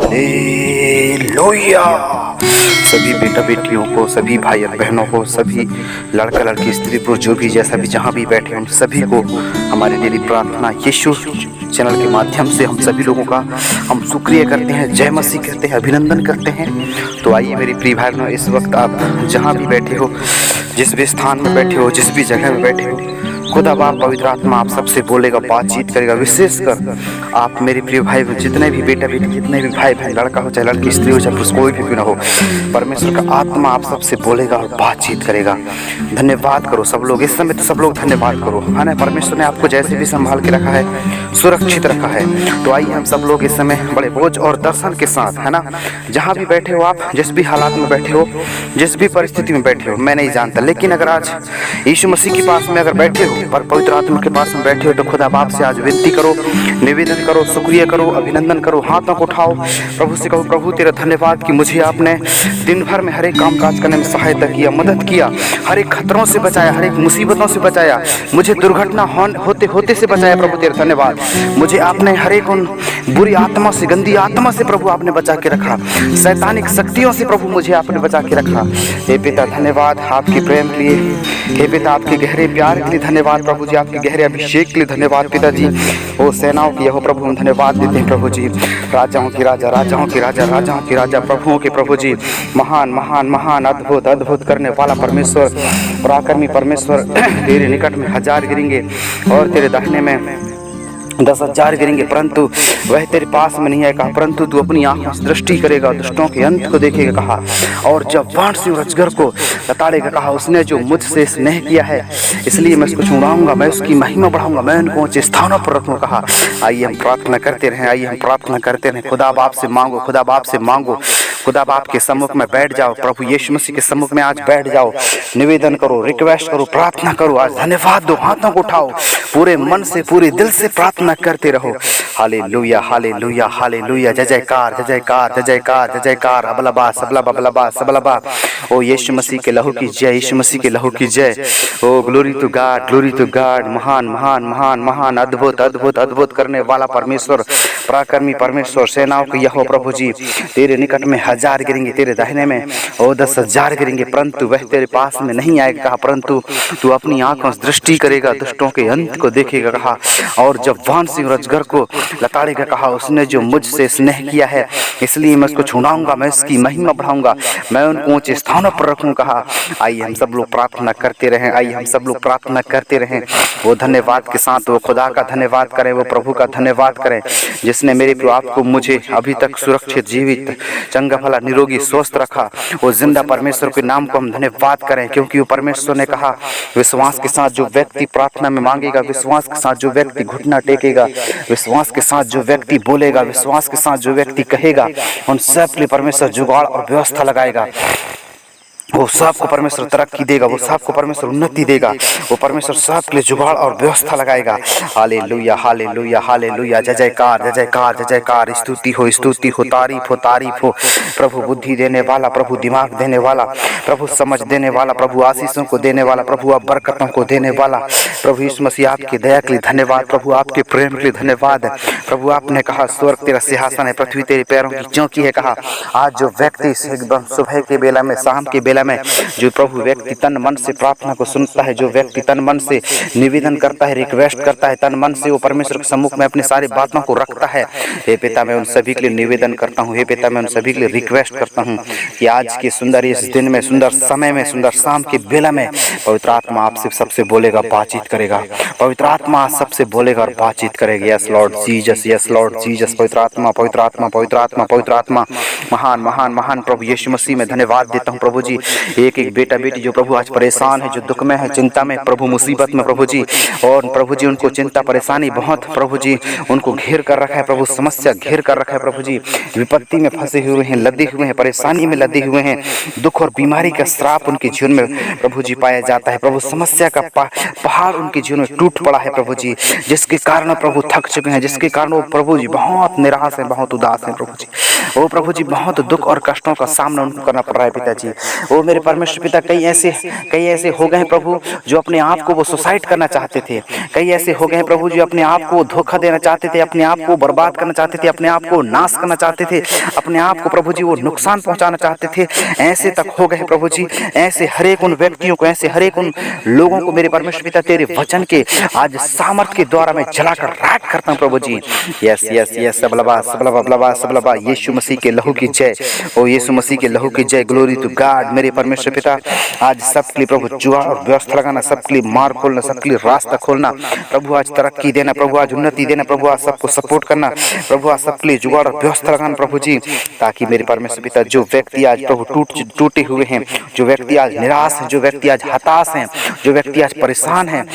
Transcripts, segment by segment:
Hallelujah. सभी बेटा बेटियों को, सभी भाई बहनों को, सभी लड़का लड़की स्त्री पुरुष जो भी जैसा भी जहाँ भी बैठे हम सभी को हमारी डेली प्रार्थना यीशु चैनल के माध्यम से हम सभी लोगों का हम शुक्रिया करते हैं, जय मसीह कहते हैं, अभिनंदन करते हैं। तो आइए मेरी प्रिय भाई बहनों, इस वक्त आप जहाँ भी बैठे हो, जिस भी स्थान में बैठे हो, जिस भी जगह में बैठे हो, खुदा बाप पवित्र आत्मा आप सबसे बोलेगा, बातचीत करेगा। विशेषकर आप मेरे प्रिय भाई जितने भी बेटा बेटी, जितने भी भाई बहन, लड़का हो चाहे लड़की, स्त्री हो चाहे पुरुष, कोई भी क्यों ना हो, परमेश्वर का आत्मा आप सबसे बोलेगा और बातचीत करेगा। धन्यवाद करो सब लोग, इस समय तो सब लोग धन्यवाद करो, है ना। परमेश्वर ने आपको जैसे भी संभाल के रखा है, सुरक्षित रखा है। तो आइए हम सब लोग इस समय बड़े बोझ और दर्शन के साथ, है ना, जहाँ भी बैठे हो आप, जिस भी हालात में बैठे हो, जिस भी परिस्थिति में बैठे हो, मैं नहीं जानता, लेकिन अगर आज यीशु मसीह के पास में अगर बैठे हो, पर पवित्र आत्मा के पास में बैठे हो, तो खुदा बाप से आज विनती करो, निवेदन करो, शुक्रिया करो, अभिनंदन करो, हाथों को उठाओ, प्रभु से कहो, प्रभु तेरा धन्यवाद कि मुझे आपने दिन भर में हर एक काम काज करने में सहायता किया, मदद किया, हर एक खतरों से बचाया, हर एक मुसीबतों से बचाया, मुझे दुर्घटना होते होते से बचाया। प्रभु तेरा धन्यवाद, मुझे आपने हर एक उन बुरी आत्मा से, गंदी आत्मा से प्रभु आपने बचा के रखा, शैतानिक शक्तियों से प्रभु मुझे आपने बचा के रखा। हे पिता धन्यवाद आपके प्रेम के लिए, हे पिता आपके गहरे प्यार के लिए धन्यवाद, प्रभु जी आपके गहरे अभिषेक के लिए धन्यवाद पिताजी। ओ सेनाओं की यहो प्रभु हम धन्यवाद देते हैं प्रभु जी, राजाओं की राजा, राजाओं की राजा, राजाओं की राजा, प्रभुओं के प्रभु जी, महान महान महान, अद्भुत अद्भुत करने वाला परमेश्वर, पराक्रमी परमेश्वर। तेरे निकट में 1000 गिरेंगे और तेरे दाहिने में 10,000 गिरेंगे, परंतु वह तेरे पास में नहीं आएगा, परंतु तू अपनी आंखों से दृष्टि करेगा, दुष्टों के अंत को देखेगा कहा, और जब बाण से रजगर को लताड़ेगा कहा, उसने जो मुझसे स्नेह किया है इसलिए मैं उसको छुड़ाऊंगा, मैं उसकी महिमा बढ़ाऊंगा, मैं उनको ऊंचे स्थानों पर रखूंगा कहा। आइए हम प्रार्थना करते रहें, आइए हम प्रार्थना करते रहें। खुदा बाप से मांगो, खुदा बाप से मांगो, खुदा बाप के सम्मुख में बैठ जाओ, प्रभु यीशु मसीह के सम्मुख में आज बैठ जाओ, निवेदन करो, रिक्वेस्ट करो, प्रार्थना करो, आज धन्यवाद दो, हाथों को उठाओ, पूरे मन से पूरे दिल से प्रार्थना करते रहो। हालेलुया हालेलुया हालेलुया, जय जयकार जय जयकार जय जयकार जय जयकार, अबलबा सबलबा सबलबा सबलबा। ओ यीशु मसीह के लहू की जय, यीशु मसीह के लहू की जय। Oh glory to God, glory to God. महान महान महान महान, अद्भुत अद्भुत अद्भुत करने वाला परमेश्वर, पराक्रमी परमेश्वर, सेनाओं की यहोवा प्रभु जी, तेरे निकट में 1000 गिरेंगे, तेरे दाहिने में ओ 10,000 गिरेंगे, परंतु वह तेरे पास में नहीं आएगा कहा, परंतु तू अपनी आंखों से दृष्टि करेगा, दुष्टों के अंत को देखेगा कहा, और जब वान सिंह रजगर को लताड़ेगा कहा, उसने जो मुझसे स्नेह किया है इसलिए मैं उसको छुड़ाऊंगा, मैं उसकी महिमा बढ़ाऊंगा, मैं उनको ऊंचे स्थानों पर रखूं कहा। आइए हम सब लोग प्रार्थना करते रहें, आइए हम सब लोग प्रार्थना करते रहें। वो धन्यवाद के साथ वो खुदा का धन्यवाद करें, वो प्रभु का धन्यवाद करें जिसने मेरे प्रभु को मुझे अभी तक सुरक्षित, जीवित, चंगा भला, निरोगी, स्वस्थ रखा। वो जिंदा परमेश्वर के नाम को हम धन्यवाद करें, क्योंकि वो परमेश्वर ने कहा विश्वास के साथ जो व्यक्ति प्रार्थना में मांगेगा, विश्वास के साथ जो व्यक्ति घुटना टेकेगा, विश्वास के साथ जो व्यक्ति बोलेगा, विश्वास के साथ जो व्यक्ति कहेगा, उन सब के लिए परमेश्वर जुगाड़ और व्यवस्था लगाएगा। वो सबको परमेश्वर तरक्की देगा, वो सबको परमेश्वर उन्नति देगा, वो परमेश्वर सबके लिए जुगाड़ और व्यवस्था लगाएगा। हालेलुया हालेलुया हालेलुया, जय जयकार जय जयकार जय जयकार। स्तुति हो, स्तुति हो, तारीफ हो, तारीफ हो। प्रभु बुद्धि देने वाला, प्रभु दिमाग देने वाला, प्रभु समझ देने वाला, प्रभु आशीषों को देने वाला, प्रभु आप बरकतों को देने वाला। प्रभु यीशु मसीह आपकी दया के लिए धन्यवाद, प्रभु आपके प्रेम के लिए धन्यवाद। प्रभु आपने कहा स्वर्ग तेरा सिंहासन है, पृथ्वी तेरे पैरों की चौकी है कहा। आज जो व्यक्ति एकदम सुबह के बेला में, शाम के बेला में, जो प्रभु व्यक्ति तन मन से प्रार्थना को सुनता है, जो व्यक्ति तन मन से निवेदन करता है, रिक्वेस्ट करता है, तन मन से वो परमेश्वर के सम्मुख में अपनी सारी बातों को रखता है, हे पिता मैं उन सभी के लिए निवेदन करता हूँ, हे पिता मैं उन सभी के लिए रिक्वेस्ट करता हूँ कि आज के सुंदर इस दिन में, सुंदर समय में, सुंदर शाम के बेला में पवित्र आत्मा आपसे सबसे बोलेगा, बातचीत करेगा। पवित्र आत्मा सबसे बोलेगा और बातचीत करेगा। Yes Lord Jesus, yes Lord Jesus. पवित्र आत्मा पवित्र आत्मा पवित्र आत्मा पवित्र आत्मा, महान महान महान प्रभु यीशु मसीह में धन्यवाद देता हूँ प्रभु जी। एक एक बेटा बेटी जो प्रभु आज परेशान है, जो दुख में है, चिंता में, प्रभु मुसीबत में प्रभु जी, और प्रभु जी उनको चिंता परेशानी बहुत प्रभु जी उनको घेर कर रखा है, प्रभु समस्या घेर कर रखा है प्रभु जी, विपत्ति में फंसे हुए हैं, लदे हुए हैं, परेशानी में लदे हुए हैं, दुख और बीमारी का श्राप उनके जीवन में प्रभु जी पाया जाता है, प्रभु समस्या का पहाड़ उनके जीवन में टूट पड़ा है प्रभु जी, जिसके कारण प्रभु थक चुके हैं, जिसके कारण वो प्रभु जी बहुत निराश है, बहुत उदास है प्रभु जी। ओ प्रभु जी बहुत दुख और कष्टों का सामना उनको करना पड़ रहा है पिताजी। ओ ओ मेरे परमेश्वर पिता, कई ऐसे हो गए हैं प्रभु जो अपने आप को वो सुसाइड करना चाहते थे। कई ऐसे हो गए हैं प्रभु जो अपने आप को धोखा देना चाहते थे, अपने आप को बर्बाद करना चाहते थे, अपने आप को नाश करना चाहते थे, अपने आप को प्रभु जी वो नुकसान पहुंचाना चाहते थे। ऐसे तक हो गए प्रभु जी। ऐसे हरेक उन व्यक्तियों को, ऐसे हरेक उन लोगों को मेरे परमेश्वर पिता तेरे वचन के आज सामर्थ के द्वारा मैं जलाकर राख करता हूँ प्रभु जी। यस यस यस, सबलबा सबलबा सबलबा सबलबा, यीशु मसीह के लहू की जय। ओ यीशु मसीह के लहू की जय। ग्लोरी टू गॉड मेरे परमेश्वर पिता। आज सबके लिए प्रभु जुआ और व्यवस्था लगाना, सबके लिए मार्ग खोलना, सबके लिए रास्ता खोलना प्रभु। आज तरक्की देना प्रभु, आज उन्नति देना प्रभु, आज सबको सपोर्ट करना प्रभु, आज सबके लिए जुगाड़ और व्यवस्था लगाना प्रभु जी, ताकि मेरे परमेश्वर पिता जो व्यक्ति आज प्रभु टूटे हुए हैं, जो व्यक्ति आज निराश है, जो व्यक्ति आज हताश हैं, जो व्यक्ति आज परेशान हैं,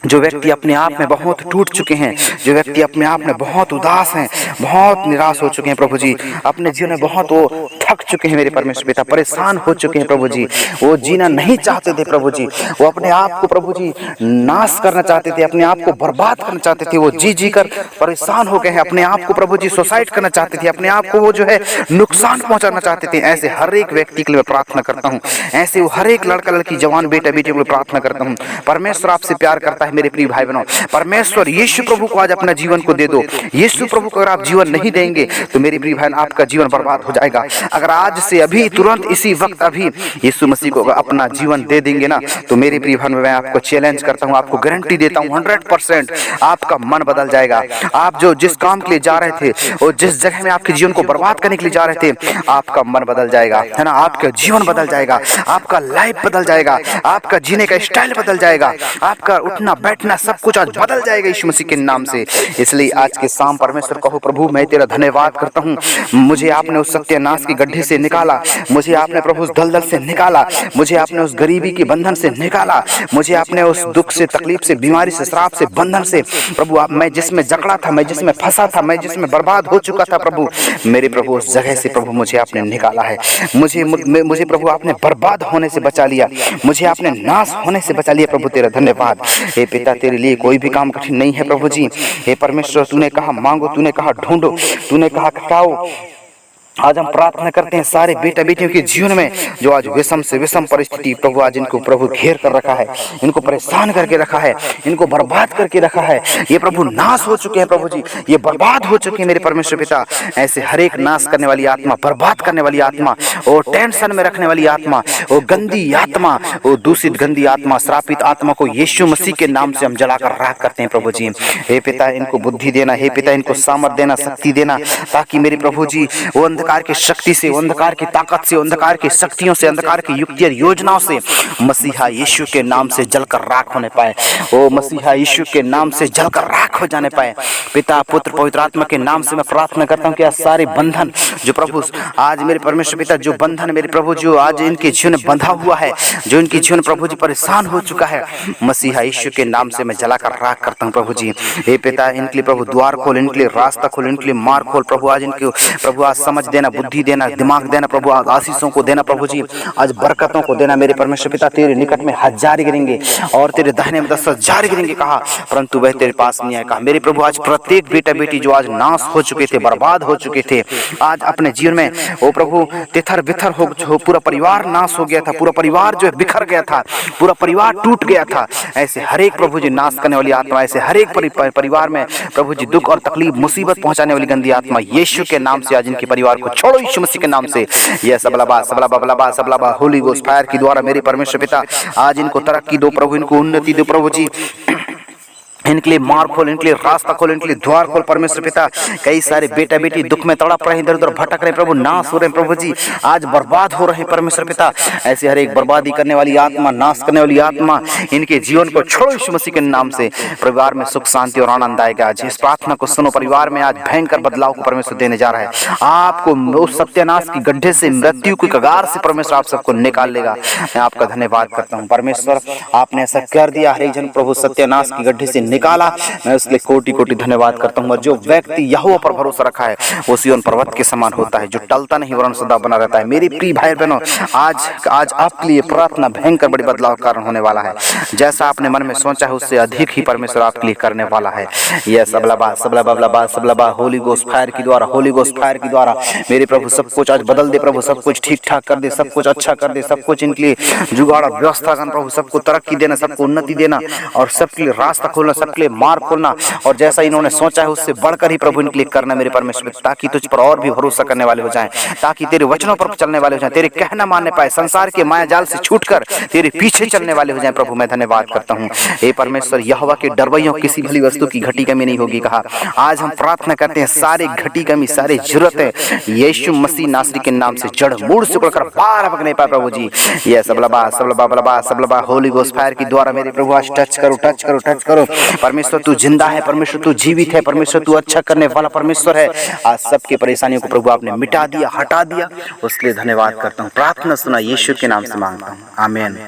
जो व्यक्ति अपने आप में बहुत टूट चुके हैं, जो व्यक्ति अपने आप में बहुत उदास हैं, बहुत निराश हो चुके हैं प्रभु जी, अपने जीवन में बहुत वो थक चुके हैं मेरे परमेश्वर पिता, परेशान हो चुके हैं प्रभु जी, वो जीना नहीं चाहते थे प्रभु जी, वो अपने आप को प्रभु जी नाश करना चाहते थे, अपने आप को बर्बाद करना चाहते थे, वो जी कर परेशान हो गए हैं, अपने आप को प्रभु जी सुसाइड करना चाहते थे, अपने आप को वो जो है नुकसान पहुंचाना चाहते थे। ऐसे हर एक व्यक्ति के लिए मैं प्रार्थना करता हूँ, ऐसे वो हर एक लड़का लड़की जवान बेटा बेटी के लिए प्रार्थना करता हूँ। परमेश्वर आपसे प्यार करता है मेरे प्रिय भाई बहनों। परमेश्वर यीशु प्रभु को आज अपना जीवन को दे दो। यीशु प्रभु को अगर आप जीवन नहीं देंगे तो मेरे प्रिय भाई आपका जीवन बर्बाद हो जाएगा। अगर आज से अभी तुरंत इसी वक्त अभी यीशु मसीह को अपना जीवन दे देंगे ना तो मेरे प्रिय भाई मैं आपको चैलेंज करता हूँ, आपको गारंटी देता हूँ 100% आपका मन बदल जाएगा। आप जो जिस काम के लिए जा रहे थे और जिस जगह में आपके जीवन को बर्बाद करने के लिए जा रहे थे, आपका मन बदल जाएगा, है ना, आपका जीवन बदल जाएगा, आपका लाइफ बदल जाएगा, आपका जीने का स्टाइल बदल जाएगा, आपका उठना बैठना सब कुछ आज बदल जाएगा यीशु मसीह के नाम से। इसलिए आज के शाम परमेश्वर कहो प्रभु मैं तेरा धन्यवाद करता हूँ, मुझे आपने उस सत्यानाश के गड्ढे से निकाला, मुझे आपने प्रभु उस दलदल से निकाला, मुझे आपने उस गरीबी के बंधन से निकाला, मुझे आपने उस दुख से तकलीफ से बीमारी से श्राप से बंधन से प्रभु आप मैं जिसमें जकड़ा था, मैं जिसमें फंसा था, मैं जिसमें बर्बाद हो चुका था प्रभु, मेरे प्रभु उस जगह से प्रभु मुझे आपने निकाला है। मुझे प्रभु आपने बर्बाद होने से बचा लिया, मुझे आपने नाश होने से बचा लिया प्रभु, तेरा धन्यवाद। हे पिता तेरे लिए कोई भी काम कठिन नहीं है प्रभु जी। हे परमेश्वर तूने कहा मांगो, तूने कहा ढूंढो, तूने कहा खटाओ। आज हम प्रार्थना करते हैं सारे बेटा बेटियों के जीवन में जो आज विषम से विषम परिस्थिति प्रभु आज इनको प्रभु घेर कर रखा है, इनको परेशान करके रखा है, इनको बर्बाद करके रखा है, ये प्रभु नाश हो चुके हैं प्रभु जी, ये बर्बाद हो चुके हैं मेरे परमेश्वर पिता। ऐसे हर एक नाश करने वाली आत्मा, बर्बाद करने वाली आत्मा, और टेंशन में रखने वाली आत्मा, वो गंदी आत्मा, वो दूषित गंदी आत्मा, श्रापित आत्मा को यीशु मसीह के नाम से हम जलाकर राख करते हैं प्रभु जी। हे पिता इनको बुद्धि देना, हे पिता इनको सामर्थ देना, शक्ति देना, ताकि मेरे प्रभु जी वो अंधकार की शक्ति से, अंधकार की ताकत से, अंधकार की शक्तियों से, अंधकार की युक्ति और योजनाओं से मसीहा यीशु के नाम से जलकर राख होने पाए। ओ मसीहा यीशु के नाम से जलकर राख हो जाने पाए। पिता पुत्र पवित्र आत्मा के नाम से मैं प्रार्थना करता हूँ कि आज सारे बंधन जो प्रभु आज मेरे परमेश्वर पिता जो बंधन मेरे प्रभु जो आज इनके जीवन में बंधा हुआ है, जो इनके जीवन प्रभु जी परेशान हो चुका है, मसीहा यीशु के नाम से मैं जलाकर राख करता हूँ प्रभु जी। हे पिता इनके लिए प्रभु द्वार खोल, इनके लिए रास्ता खोल, इनके लिए मार्ग खोल प्रभु। आज इनके प्रभु आज समझ देना, बुद्धि देना, दिमाग देना प्रभु, आज आशीषों को देना प्रभु जी, आज बरकतों को देना मेरे परमेश्वर पिता। तेरे निकट में 1000 गिरेंगे और तेरे दाहिने में 10,000 गिरेंगे कहा, परंतु वह तेरे पास नहीं आएगा। मेरे प्रभु आज प्रत्येक बेटा बेटी जो आज नाश हो चुके थे, बर्बाद हो चुके थे, आज अपने जीवन में ओ प्रभु तिथर बिथर हो, पूरा परिवार नाश हो गया था, पूरा परिवार जो है बिखर गया था, पूरा परिवार टूट गया था, ऐसे हर एक प्रभु जी नाश करने वाली आत्मा, ऐसे हर एक परिवार में प्रभु जी दुख और तकलीफ मुसीबत पहुंचाने वाली गंदी आत्मा यीशु के नाम से आज इनके परिवार को छोड़ो यीशु मसीह के नाम से। यह सबलबा होली गोस्ट फायर के द्वारा मेरे परमेश्वर पिता आज इनको तरक्की दो प्रभु, इनको उन्नति दो प्रभु जी, इनके लिए मार्ग खोल, इनके लिए रास्ता खोल, इनके लिए द्वार खोल परमेश्वर पिता। कई सारे बेटा बेटी दुख में तड़प रहे हैं, इधर उधर भटक रहे हैं प्रभु, नाश हो रहे हैं प्रभु जी, आज बर्बाद हो रहे हैं परमेश्वर पिता। ऐसे हर एक बर्बादी करने वाली आत्मा, नाश करने वाली आत्मा, इनके जीवन को छोड़ो यीशु मसीह के नाम से। परिवार में सुख शांति और आनंद आएगा। आज इस प्रार्थना को सुनो, परिवार में आज भयंकर बदलाव को परमेश्वर देने जा रहा है। आपको उस सत्यानाश की गड्ढे से, मृत्यु की कगार से परमेश्वर आप सबको निकाल लेगा। मैं आपका धन्यवाद करता हूँ परमेश्वर, आपने ऐसा कर दिया। हर एक जन प्रभु सत्यानाश की गड्ढे से निकाला, मैं उसके लिए कोटि कोटि धन्यवाद करता हूँ। जो व्यक्ति यहोवा पर भरोसा रखा है वो सिय्योन पर्वत के समान होता है, जो टलता नहीं वरन सदा बना रहता है। मेरी प्रिय भाई बहनों, आज आपके लिए प्रार्थना भयंकर बड़ी बदलाव का कारण होने वाला है। जैसा आपने मन में सोचा है उससे अधिक ही परमेश्वर आपके लिए करने वाला है। यह सबला होली गोस्ट फायर के द्वारा, होली गोस्ट फायर के द्वारा मेरे प्रभु सब कुछ आज बदल दे प्रभु, सब कुछ ठीक ठाक कर दे, सब कुछ अच्छा कर दे, सब कुछ इनके लिए जुगाड़ व्यवस्था करना प्रभु, सबको तरक्की देना, सबको उन्नति देना और सबके लिए रास्ता खोलना, सबके लिए मार्ग खोलना और जैसा इन्होंने सोचा है उससे बढ़कर ही प्रभु इनके लिए करना मेरे परमेश्वर, ताकि तुझ पर और भी भरोसा करने वाले हो जाएं, ताकि तेरे वचनों पर चलने वाले हो जाएं, तेरे कहना मानने पाए, संसार के माया जाल से छूटकर तेरे पीछे चलने वाले हो जाएं। प्रभु मैं धन्यवाद करता हूँ। हे परमेश्वर, यहोवा के डरवैयों किसी भली वस्तु की घटी कमी नहीं होगी कहा। आज हम प्रार्थना करते हैं सारे घटी कमी, सारे जरूरतें यीशु मसीह नासरी के नाम से जड़ मूड़ से उखड़कर पार भगने पाए प्रभु जी। ये सबलबा होली गोस्ट फायर के द्वारा मेरे प्रभु आज टच करो। परमेश्वर तू जिंदा है, परमेश्वर तू जीवित है, परमेश्वर तू अच्छा करने वाला परमेश्वर है। आज सबकी परेशानियों को प्रभु आपने मिटा दिया, हटा दिया, उसके लिए धन्यवाद करता हूँ। प्रार्थना सुना यीशु के नाम से मांगता हूँ, आमीन।